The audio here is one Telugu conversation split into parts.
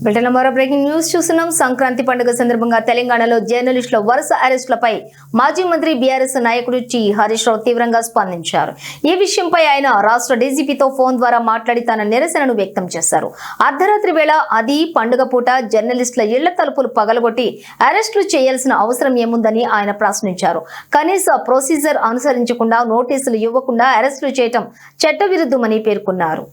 బ్రిటన్ మరో బ్రేకింగ్ న్యూస్ చూస్తున్నాం. సంక్రాంతి పండుగ సందర్భంగా తెలంగాణలో జర్నలిస్టుల వరుస అరెస్టులపై మాజీ మంత్రి బీఆర్ఎస్ నాయకుడు హరీష్ రావు తీవ్రంగా స్పందించారు. ఈ విషయంపై ఆయన రాష్ట్ర డీజీపీతో ఫోన్ ద్వారా మాట్లాడి తన నిరసనను వ్యక్తం చేశారు. అర్ధరాత్రి వేళ అది పండుగ పూట జర్నలిస్టుల ఇళ్ల తలుపులు పగలగొట్టి అరెస్టులు చేయాల్సిన అవసరం ఏముందని ఆయన ప్రశ్నించారు. కనీస ప్రొసీజర్ అనుసరించకుండా నోటీసులు ఇవ్వకుండా అరెస్టులు చేయడం చట్టవిరుద్ధమని పేర్కొన్నారు.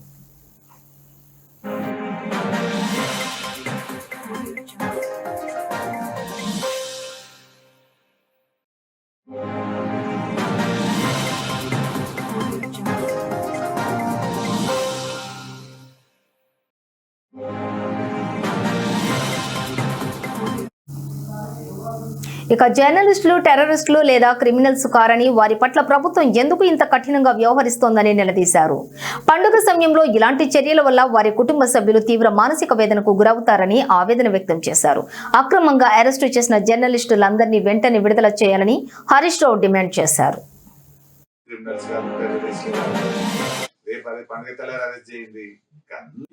ఇక జర్నలిస్టులు టెర్రరిస్టులు లేదా క్రిమినల్స్ కారని వారి పట్ల ప్రభుత్వం ఎందుకు ఇంత కఠినంగా వ్యవహరిస్తోందని నిలదీశారు. పండుగ సమయంలో ఇలాంటి చర్యల వల్ల వారి కుటుంబ సభ్యులు తీవ్ర మానసిక వేదనకు గురవుతారని ఆవేదన వ్యక్తం చేశారు. అక్రమంగా అరెస్టు చేసిన జర్నలిస్టులందరినీ వెంటనే విడుదల చేయాలని హరీష్ రావు డిమాండ్ చేశారు.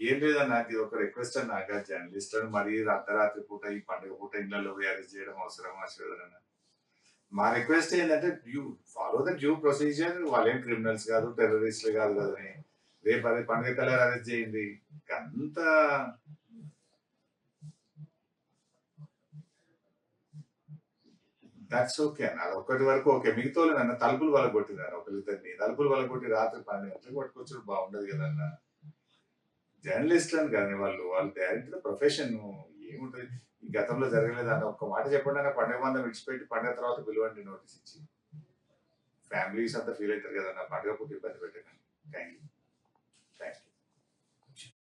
ఏం లేదన్నా, ఇది ఒక రిక్వెస్ట్ అన్నా, జర్నలిస్ట్ మరి అర్ధరాత్రి పూట ఈ పండుగ పూట ఇళ్లలో అరెస్ట్ చేయడం అవసరం ఆశీర్వదన. మా రిక్వెస్ట్ ఏంటంటే you follow the due procedure. వాళ్ళేం క్రిమినల్స్ కాదు, టెర్రరిస్టులు కాదు కదని రేపు అదే పండుగ తెల్లారి అరెస్ట్ చేయండి. అంత దట్స్ ఓకే అన్న, అది ఒకటి వరకు ఓకే. మిగతా నన్ను తలుపులు వల్ల కొట్టినారు, ఒకరిద్దరిని తలుపులు వల్ల కొట్టి రాత్రి 12 గంటలకు పట్టుకొచ్చి బాగుండదు కదన్నా. జర్నలిస్టులను కానీ వాళ్ళు డైరెక్ట్ ప్రొఫెషన్ ఏముంటుంది. ఈ గతంలో జరగలేదు అన్న ఒక్క మాట చెప్పండి అన్న. పండుగ మందం విడిచిపెట్టి పండుగ తర్వాత పిలవండి నోటీస్ ఇచ్చి. ఫ్యామిలీస్ అంతా ఫీల్ అవుతారు కదన్న, పండుగ పుట్టి ఇబ్బంది పెట్టాను. Thank you.